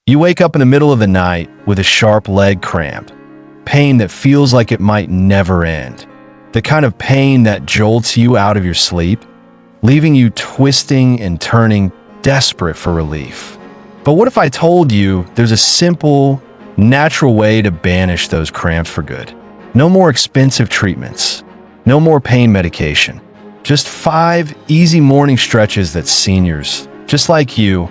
You wake up in the middle of the night with a sharp leg cramp, pain that feels like it might never end. The kind of pain that jolts you out of your sleep, leaving you twisting and turning, desperate for relief. But what if I told you there's a simple, natural way to banish those cramps for good? No more expensive treatments, no more pain medication. Just 5 easy morning stretches that seniors, just like you,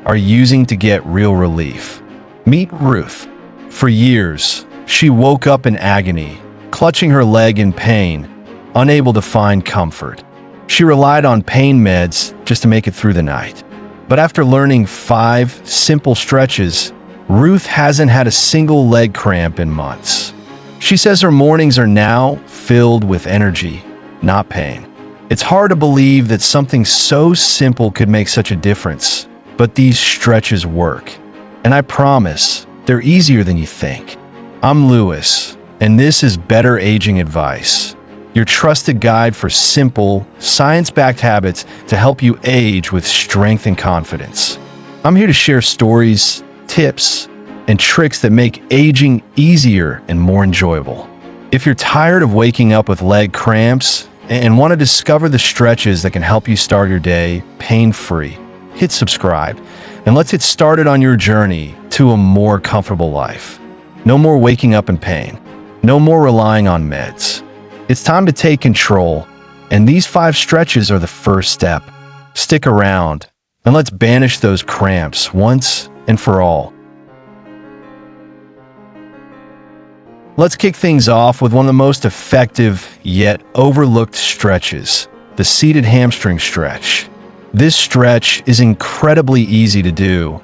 are using to get real relief. Meet Ruth. For years, she woke up in agony, clutching her leg in pain, unable to find comfort. She relied on pain meds just to make it through the night. But after learning 5 simple stretches, Ruth hasn't had a single leg cramp in months. She says her mornings are now filled with energy, not pain. It's hard to believe that something so simple could make such a difference, but these stretches work. And I promise, they're easier than you think. I'm Lewis, and this is Better Aging Advice, your trusted guide for simple, science-backed habits to help you age with strength and confidence. I'm here to share stories, tips, and tricks that make aging easier and more enjoyable. If you're tired of waking up with leg cramps and want to discover the stretches that can help you start your day pain-free, hit subscribe, and let's get started on your journey to a more comfortable life. No more waking up in pain. No more relying on meds. It's time to take control, and these 5 stretches are the first step. Stick around, and let's banish those cramps once and for all. Let's kick things off with one of the most effective yet overlooked stretches, the seated hamstring stretch. This stretch is incredibly easy to do,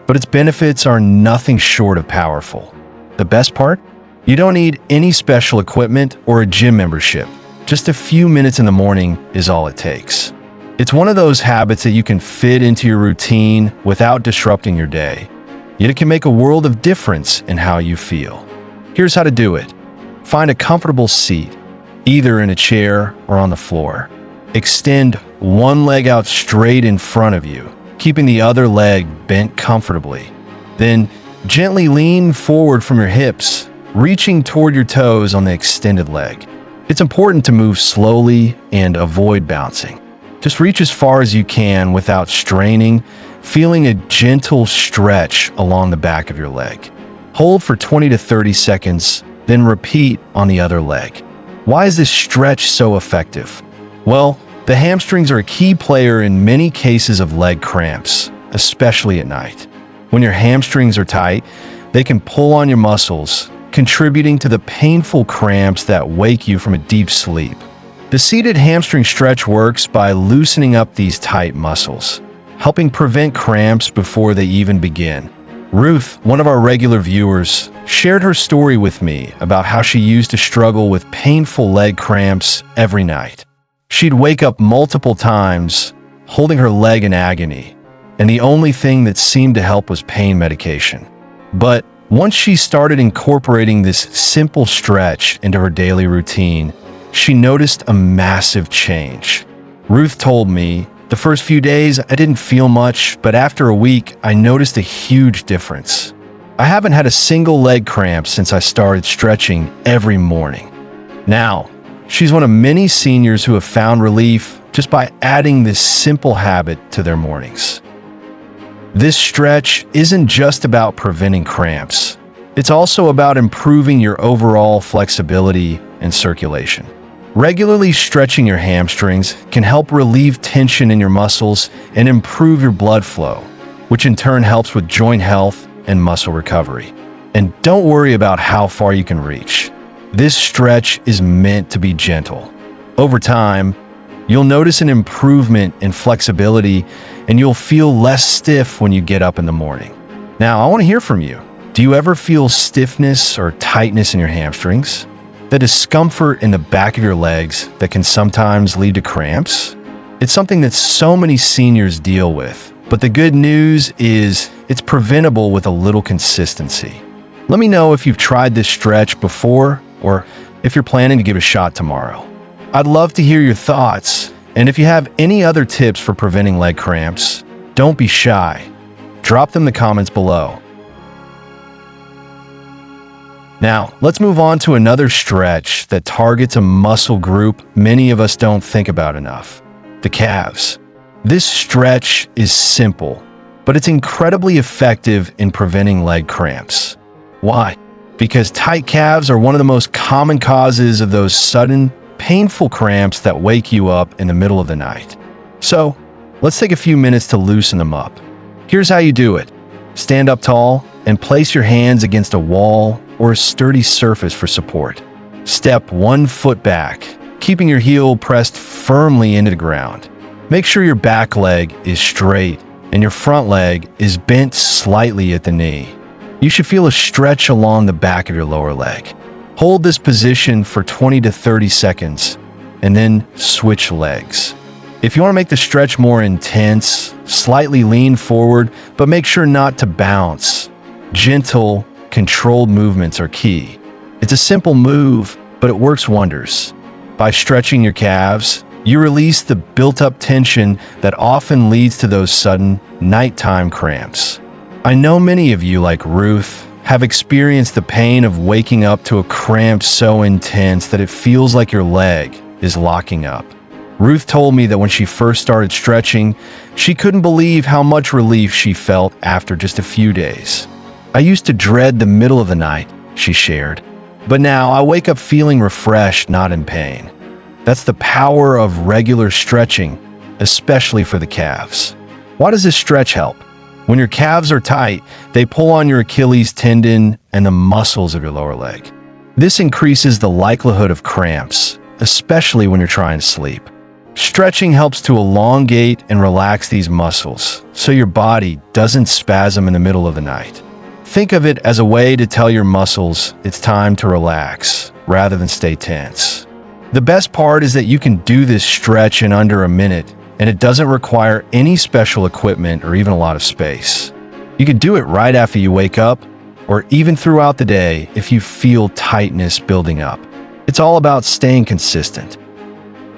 but its benefits are nothing short of powerful. The best part? You don't need any special equipment or a gym membership. Just a few minutes in the morning is all it takes. It's one of those habits that you can fit into your routine without disrupting your day, yet it can make a world of difference in how you feel. Here's how to do it. Find a comfortable seat, either in a chair or on the floor. Extend one leg out straight in front of you, keeping the other leg bent comfortably. Then gently lean forward from your hips, reaching toward your toes on the extended leg. It's important to move slowly and avoid bouncing. Just reach as far as you can without straining, feeling a gentle stretch along the back of your leg. Hold for 20 to 30 seconds, then repeat on the other leg. Why is this stretch so effective? Well, the hamstrings are a key player in many cases of leg cramps, especially at night. When your hamstrings are tight, they can pull on your muscles, contributing to the painful cramps that wake you from a deep sleep. The seated hamstring stretch works by loosening up these tight muscles, helping prevent cramps before they even begin. Ruth, one of our regular viewers, shared her story with me about how she used to struggle with painful leg cramps every night. She'd wake up multiple times, holding her leg in agony, and the only thing that seemed to help was pain medication. But once she started incorporating this simple stretch into her daily routine, she noticed a massive change. Ruth told me, "The first few days, I didn't feel much, but after a week, I noticed a huge difference. I haven't had a single leg cramp since I started stretching every morning." Now, she's one of many seniors who have found relief just by adding this simple habit to their mornings. This stretch isn't just about preventing cramps. It's also about improving your overall flexibility and circulation. Regularly stretching your hamstrings can help relieve tension in your muscles and improve your blood flow, which in turn helps with joint health and muscle recovery. And don't worry about how far you can reach. This stretch is meant to be gentle. Over time, you'll notice an improvement in flexibility and you'll feel less stiff when you get up in the morning. Now, I want to hear from you. Do you ever feel stiffness or tightness in your hamstrings? The discomfort in the back of your legs that can sometimes lead to cramps? It's something that so many seniors deal with, but the good news is it's preventable with a little consistency. Let me know if you've tried this stretch before or if you're planning to give it a shot tomorrow. I'd love to hear your thoughts, and if you have any other tips for preventing leg cramps, don't be shy. Drop them in the comments below. Now, let's move on to another stretch that targets a muscle group many of us don't think about enough: the calves. This stretch is simple, but it's incredibly effective in preventing leg cramps. Why? Because tight calves are one of the most common causes of those sudden, painful cramps that wake you up in the middle of the night. So, let's take a few minutes to loosen them up. Here's how you do it. Stand up tall and place your hands against a wall or a sturdy surface for support. Step 1 foot back, keeping your heel pressed firmly into the ground. Make sure your back leg is straight and your front leg is bent slightly at the knee. You should feel a stretch along the back of your lower leg. Hold this position for 20 to 30 seconds and then switch legs. If you want to make the stretch more intense, slightly lean forward, but make sure not to bounce. Gentle, controlled movements are key. It's a simple move, but it works wonders. By stretching your calves, you release the built-up tension that often leads to those sudden, nighttime cramps. I know many of you, like Ruth, have experienced the pain of waking up to a cramp so intense that it feels like your leg is locking up. Ruth told me that when she first started stretching, she couldn't believe how much relief she felt after just a few days. "I used to dread the middle of the night," she shared, "but now I wake up feeling refreshed, not in pain." That's the power of regular stretching, especially for the calves. Why does this stretch help? When your calves are tight, they pull on your Achilles tendon and the muscles of your lower leg. This increases the likelihood of cramps, especially when you're trying to sleep. Stretching helps to elongate and relax these muscles, so your body doesn't spasm in the middle of the night. Think of it as a way to tell your muscles it's time to relax, rather than stay tense. The best part is that you can do this stretch in under a minute, and it doesn't require any special equipment or even a lot of space. You can do it right after you wake up, or even throughout the day if you feel tightness building up. It's all about staying consistent.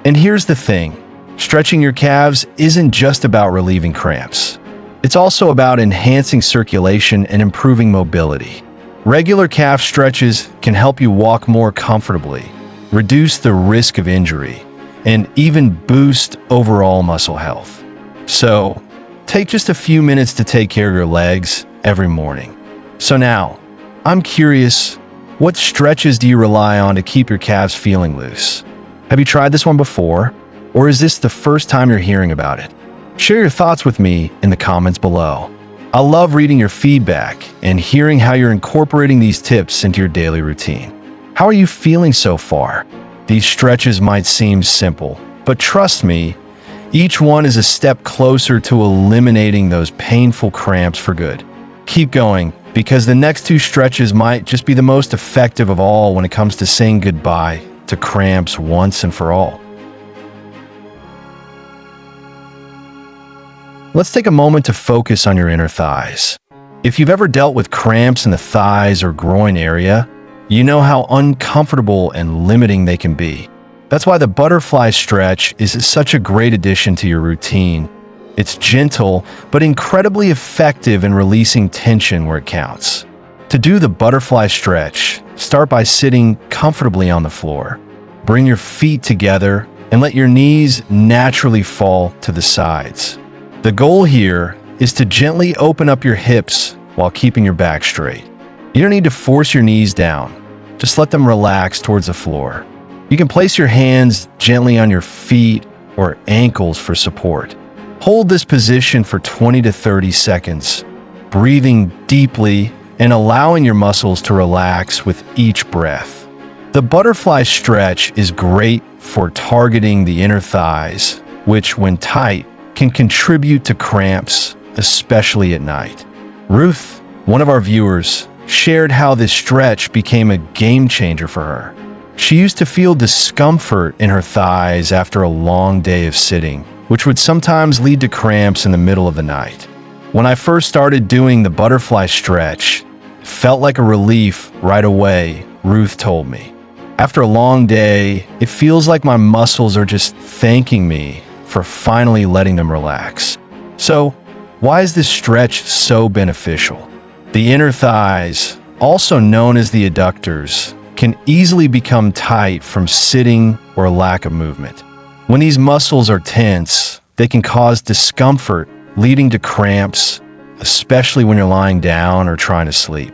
And here's the thing, stretching your calves isn't just about relieving cramps. It's also about enhancing circulation and improving mobility. Regular calf stretches can help you walk more comfortably, reduce the risk of injury, and even boost overall muscle health. So, take just a few minutes to take care of your legs every morning. So now, I'm curious, what stretches do you rely on to keep your calves feeling loose? Have you tried this one before, or is this the first time you're hearing about it? Share your thoughts with me in the comments below. I love reading your feedback and hearing how you're incorporating these tips into your daily routine. How are you feeling so far? These stretches might seem simple, but trust me, each one is a step closer to eliminating those painful cramps for good. Keep going, because the next 2 stretches might just be the most effective of all when it comes to saying goodbye to cramps once and for all. Let's take a moment to focus on your inner thighs. If you've ever dealt with cramps in the thighs or groin area, you know how uncomfortable and limiting they can be. That's why the butterfly stretch is such a great addition to your routine. It's gentle, but incredibly effective in releasing tension where it counts. To do the butterfly stretch, start by sitting comfortably on the floor. Bring your feet together and let your knees naturally fall to the sides. The goal here is to gently open up your hips while keeping your back straight. You don't need to force your knees down. Just let them relax towards the floor. You can place your hands gently on your feet or ankles for support. Hold this position for 20 to 30 seconds, breathing deeply and allowing your muscles to relax with each breath. The butterfly stretch is great for targeting the inner thighs, which, when tight, can contribute to cramps, especially at night. Ruth, one of our viewers, shared how this stretch became a game changer for her. She used to feel discomfort in her thighs after a long day of sitting, which would sometimes lead to cramps in the middle of the night. When I first started doing the butterfly stretch, it felt like a relief right away, Ruth told me. After a long day, it feels like my muscles are just thanking me for finally letting them relax. So, why is this stretch so beneficial? The inner thighs, also known as the adductors, can easily become tight from sitting or lack of movement. When these muscles are tense, they can cause discomfort, leading to cramps, especially when you're lying down or trying to sleep.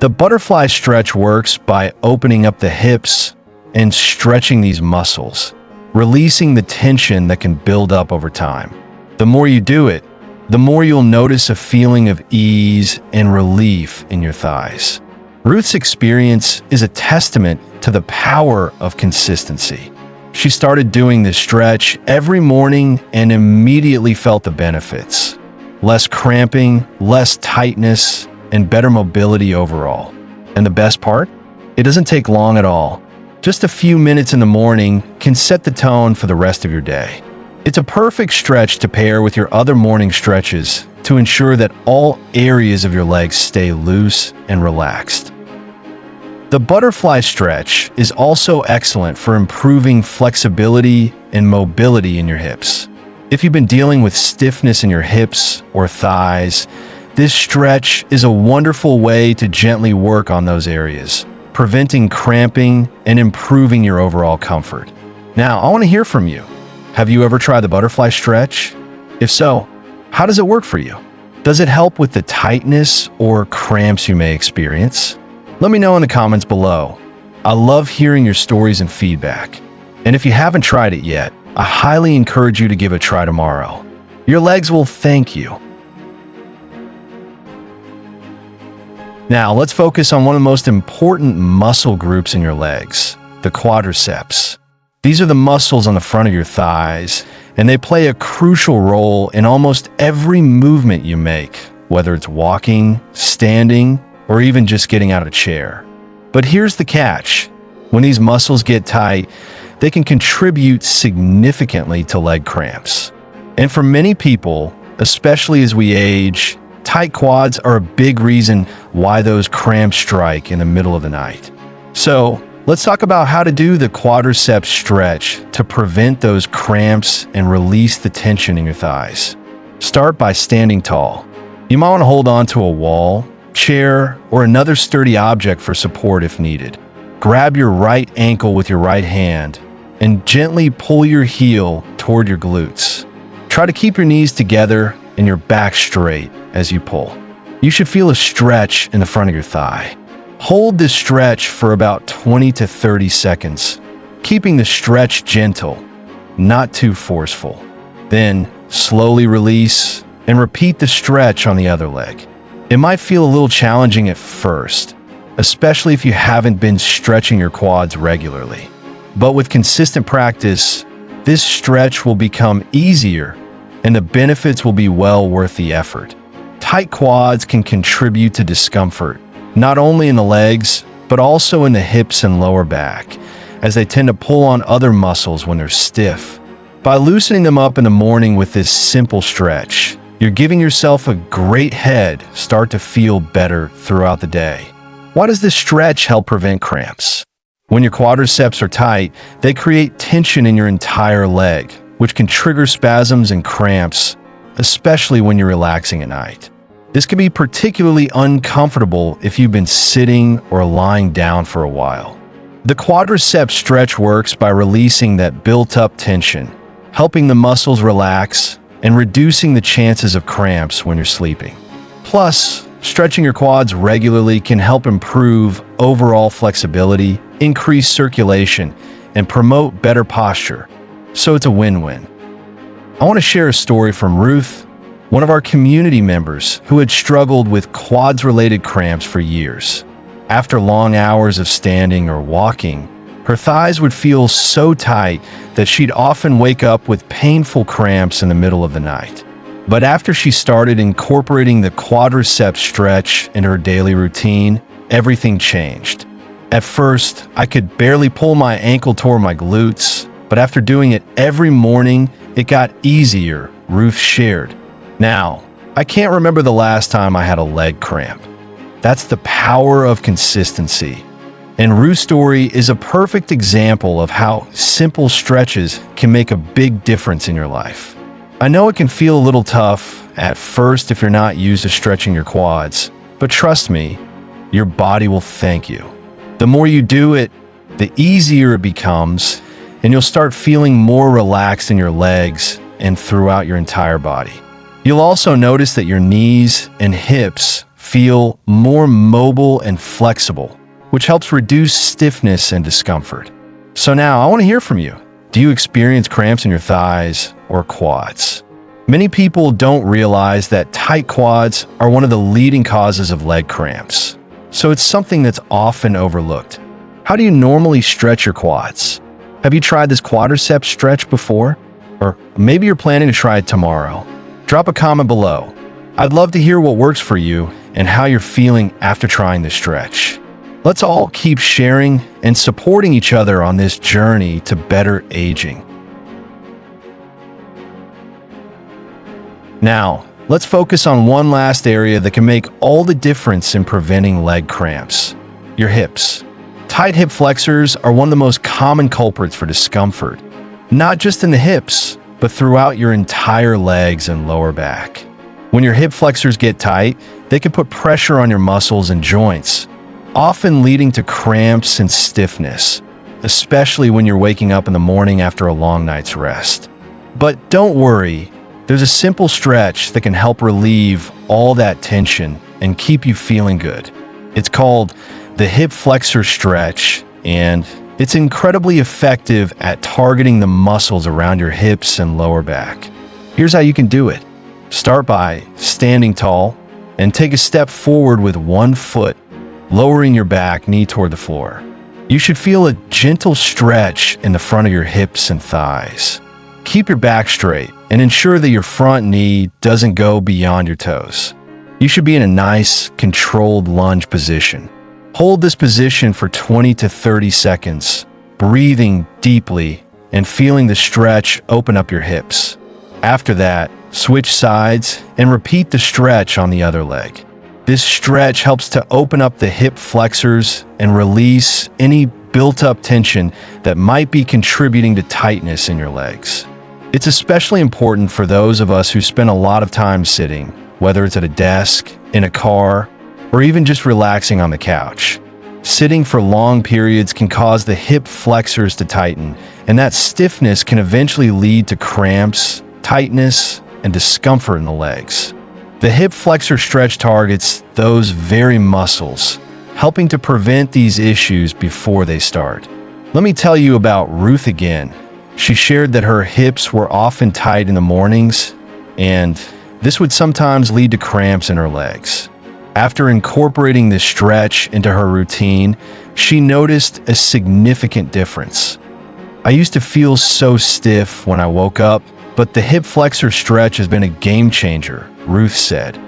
The butterfly stretch works by opening up the hips and stretching these muscles, releasing the tension that can build up over time. The more you do it, the more you'll notice a feeling of ease and relief in your thighs. Ruth's experience is a testament to the power of consistency. She started doing this stretch every morning and immediately felt the benefits. Less cramping, less tightness, and better mobility overall. And the best part? It doesn't take long at all. Just a few minutes in the morning can set the tone for the rest of your day. It's a perfect stretch to pair with your other morning stretches to ensure that all areas of your legs stay loose and relaxed. The butterfly stretch is also excellent for improving flexibility and mobility in your hips. If you've been dealing with stiffness in your hips or thighs, this stretch is a wonderful way to gently work on those areas, preventing cramping and improving your overall comfort. Now, I want to hear from you. Have you ever tried the butterfly stretch? If so, how does it work for you? Does it help with the tightness or cramps you may experience? Let me know in the comments below. I love hearing your stories and feedback. And if you haven't tried it yet, I highly encourage you to give it a try tomorrow. Your legs will thank you. Now, let's focus on one of the most important muscle groups in your legs, the quadriceps. These are the muscles on the front of your thighs, and they play a crucial role in almost every movement you make, whether it's walking, standing, or even just getting out of a chair. But here's the catch. When these muscles get tight, they can contribute significantly to leg cramps. And for many people, especially as we age, tight quads are a big reason why those cramps strike in the middle of the night. So, let's talk about how to do the quadriceps stretch to prevent those cramps and release the tension in your thighs. Start by standing tall. You might want to hold on to a wall, chair, or another sturdy object for support if needed. Grab your right ankle with your right hand and gently pull your heel toward your glutes. Try to keep your knees together and your back straight as you pull. You should feel a stretch in the front of your thigh. Hold this stretch for about 20 to 30 seconds, keeping the stretch gentle, not too forceful. Then slowly release and repeat the stretch on the other leg. It might feel a little challenging at first, especially if you haven't been stretching your quads regularly. But with consistent practice, this stretch will become easier and the benefits will be well worth the effort. Tight quads can contribute to discomfort, not only in the legs, but also in the hips and lower back, as they tend to pull on other muscles when they're stiff. By loosening them up in the morning with this simple stretch, you're giving yourself a great head start to feel better throughout the day. Why does this stretch help prevent cramps? When your quadriceps are tight, they create tension in your entire leg, which can trigger spasms and cramps, especially when you're relaxing at night. This can be particularly uncomfortable if you've been sitting or lying down for a while. The quadriceps stretch works by releasing that built-up tension, helping the muscles relax and reducing the chances of cramps when you're sleeping. Plus, stretching your quads regularly can help improve overall flexibility, increase circulation, and promote better posture. So it's a win-win. I want to share a story from Ruth, one of our community members who had struggled with quads-related cramps for years. After long hours of standing or walking, her thighs would feel so tight that she'd often wake up with painful cramps in the middle of the night. But after she started incorporating the quadriceps stretch in her daily routine, everything changed. At first, I could barely pull my ankle toward my glutes, but after doing it every morning, it got easier, Ruth shared. Now, I can't remember the last time I had a leg cramp. That's the power of consistency. And Ruth's story is a perfect example of how simple stretches can make a big difference in your life. I know it can feel a little tough at first if you're not used to stretching your quads, but trust me, your body will thank you. The more you do it, the easier it becomes, and you'll start feeling more relaxed in your legs and throughout your entire body. You'll also notice that your knees and hips feel more mobile and flexible, which helps reduce stiffness and discomfort. So now I want to hear from you. Do you experience cramps in your thighs or quads? Many people don't realize that tight quads are one of the leading causes of leg cramps, so it's something that's often overlooked. How do you normally stretch your quads? Have you tried this quadricep stretch before? Or maybe you're planning to try it tomorrow. Drop a comment below. I'd love to hear what works for you and how you're feeling after trying this stretch. Let's all keep sharing and supporting each other on this journey to better aging. Now, let's focus on one last area that can make all the difference in preventing leg cramps: your hips. Tight hip flexors are one of the most common culprits for discomfort, not just in the hips, but throughout your entire legs and lower back. When your hip flexors get tight, they can put pressure on your muscles and joints, often leading to cramps and stiffness, especially when you're waking up in the morning after a long night's rest. But don't worry, there's a simple stretch that can help relieve all that tension and keep you feeling good. It's called the hip flexor stretch, and it's incredibly effective at targeting the muscles around your hips and lower back. Here's how you can do it. Start by standing tall and take a step forward with one foot, lowering your back knee toward the floor. You should feel a gentle stretch in the front of your hips and thighs. Keep your back straight and ensure that your front knee doesn't go beyond your toes. You should be in a nice, controlled lunge position. Hold this position for 20 to 30 seconds, breathing deeply and feeling the stretch open up your hips. After that, switch sides and repeat the stretch on the other leg. This stretch helps to open up the hip flexors and release any built-up tension that might be contributing to tightness in your legs. It's especially important for those of us who spend a lot of time sitting, whether it's at a desk, in a car, or even just relaxing on the couch. Sitting for long periods can cause the hip flexors to tighten, and that stiffness can eventually lead to cramps, tightness, and discomfort in the legs. The hip flexor stretch targets those very muscles, helping to prevent these issues before they start. Let me tell you about Ruth again. She shared that her hips were often tight in the mornings, and this would sometimes lead to cramps in her legs. After incorporating this stretch into her routine, she noticed a significant difference. I used to feel so stiff when I woke up, but the hip flexor stretch has been a game changer, Ruth said.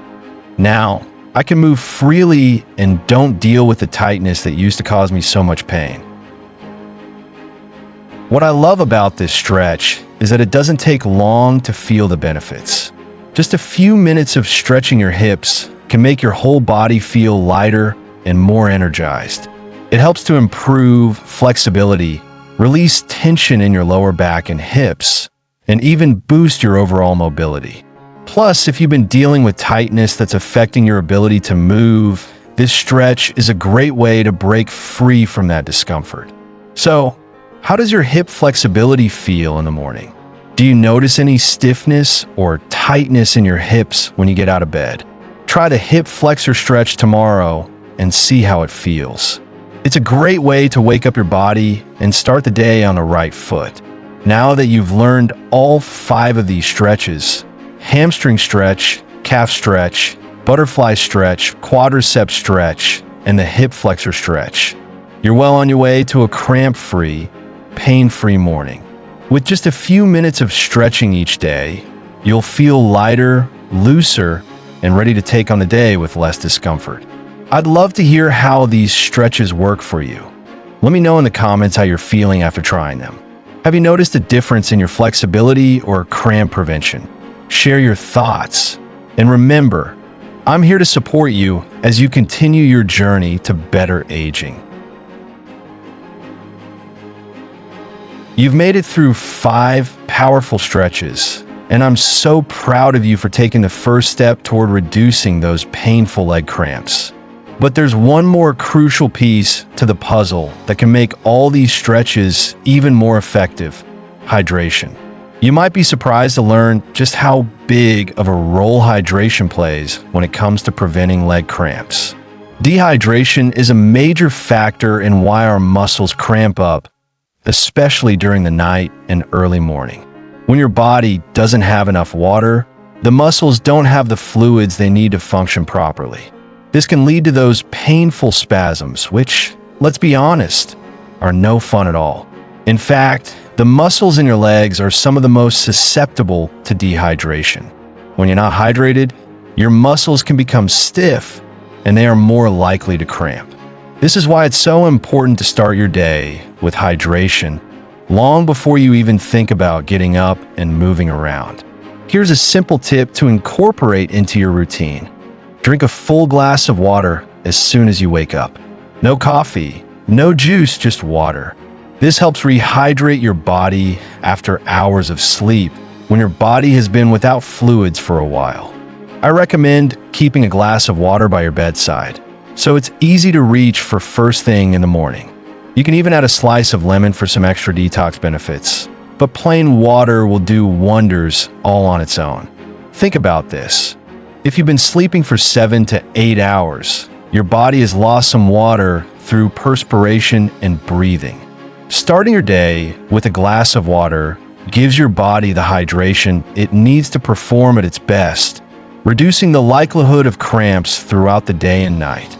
Now, I can move freely and don't deal with the tightness that used to cause me so much pain. What I love about this stretch is that it doesn't take long to feel the benefits. Just a few minutes of stretching your hips can make your whole body feel lighter and more energized. It helps to improve flexibility, release tension in your lower back and hips, and even boost your overall mobility. Plus, if you've been dealing with tightness that's affecting your ability to move, this stretch is a great way to break free from that discomfort. So, how does your hip flexibility feel in the morning? Do you notice any stiffness or tightness in your hips when you get out of bed? Try the hip flexor stretch tomorrow and see how it feels. It's a great way to wake up your body and start the day on the right foot. Now that you've learned all 5 of these stretches, hamstring stretch, calf stretch, butterfly stretch, quadricep stretch, and the hip flexor stretch, you're well on your way to a cramp-free, pain-free morning. With just a few minutes of stretching each day, you'll feel lighter, looser, and ready to take on the day with less discomfort. I'd love to hear how these stretches work for you. Let me know in the comments how you're feeling after trying them. Have you noticed a difference in your flexibility or cramp prevention? Share your thoughts. And remember, I'm here to support you as you continue your journey to better aging. You've made it through 5 powerful stretches, and I'm so proud of you for taking the first step toward reducing those painful leg cramps. But there's one more crucial piece to the puzzle that can make all these stretches even more effective: hydration. You might be surprised to learn just how big of a role hydration plays when it comes to preventing leg cramps. Dehydration is a major factor in why our muscles cramp up, especially during the night and early morning. When your body doesn't have enough water, the muscles don't have the fluids they need to function properly. This can lead to those painful spasms, which, let's be honest, are no fun at all. In fact, the muscles in your legs are some of the most susceptible to dehydration. When you're not hydrated, your muscles can become stiff and they are more likely to cramp. This is why it's so important to start your day with hydration long before you even think about getting up and moving around. Here's a simple tip to incorporate into your routine. Drink a full glass of water as soon as you wake up. No coffee, no juice, just water. This helps rehydrate your body after hours of sleep when your body has been without fluids for a while. I recommend keeping a glass of water by your bedside, so it's easy to reach for first thing in the morning. You can even add a slice of lemon for some extra detox benefits, but plain water will do wonders all on its own. Think about this. If you've been sleeping for 7 to 8 hours, your body has lost some water through perspiration and breathing. Starting your day with a glass of water gives your body the hydration it needs to perform at its best, reducing the likelihood of cramps throughout the day and night.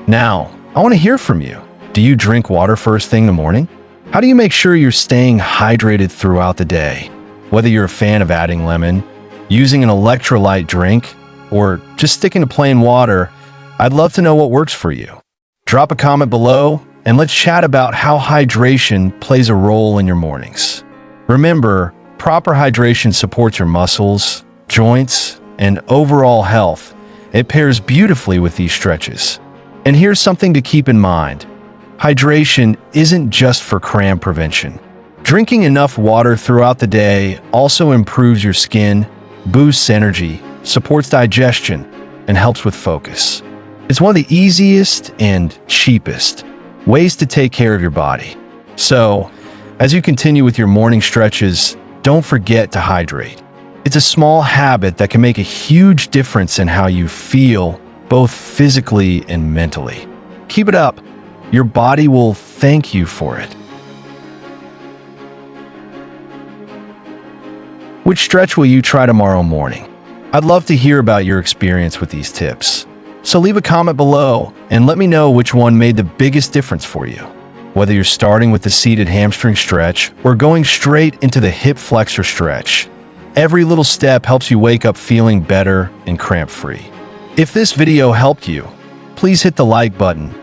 Now, I want to hear from you. Do you drink water first thing in the morning? How do you make sure you're staying hydrated throughout the day? Whether you're a fan of adding lemon, using an electrolyte drink, or just sticking to plain water, I'd love to know what works for you. Drop a comment below and let's chat about how hydration plays a role in your mornings. Remember, proper hydration supports your muscles, joints, and overall health. It pairs beautifully with these stretches. And here's something to keep in mind. Hydration isn't just for cramp prevention. Drinking enough water throughout the day also improves your skin, boosts energy, supports digestion, and helps with focus. It's one of the easiest and cheapest ways to take care of your body. So, as you continue with your morning stretches, don't forget to hydrate. It's a small habit that can make a huge difference in how you feel, both physically and mentally. Keep it up. Your body will thank you for it. Which stretch will you try tomorrow morning? I'd love to hear about your experience with these tips. So leave a comment below and let me know which one made the biggest difference for you. Whether you're starting with the seated hamstring stretch or going straight into the hip flexor stretch, every little step helps you wake up feeling better and cramp-free. If this video helped you, please hit the like button.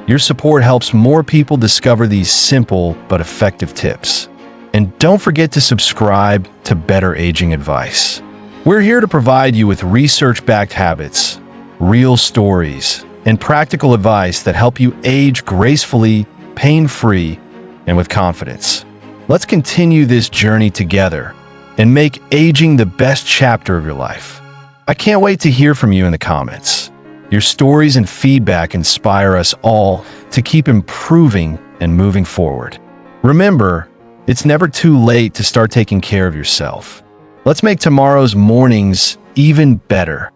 Your support helps more people discover these simple but effective tips. And don't forget to subscribe to Better Aging Advice. We're here to provide you with research-backed habits, real stories, and practical advice that help you age gracefully, pain-free, and with confidence. Let's continue this journey together and make aging the best chapter of your life. I can't wait to hear from you in the comments. Your stories and feedback inspire us all to keep improving and moving forward. Remember, it's never too late to start taking care of yourself. Let's make tomorrow's mornings even better.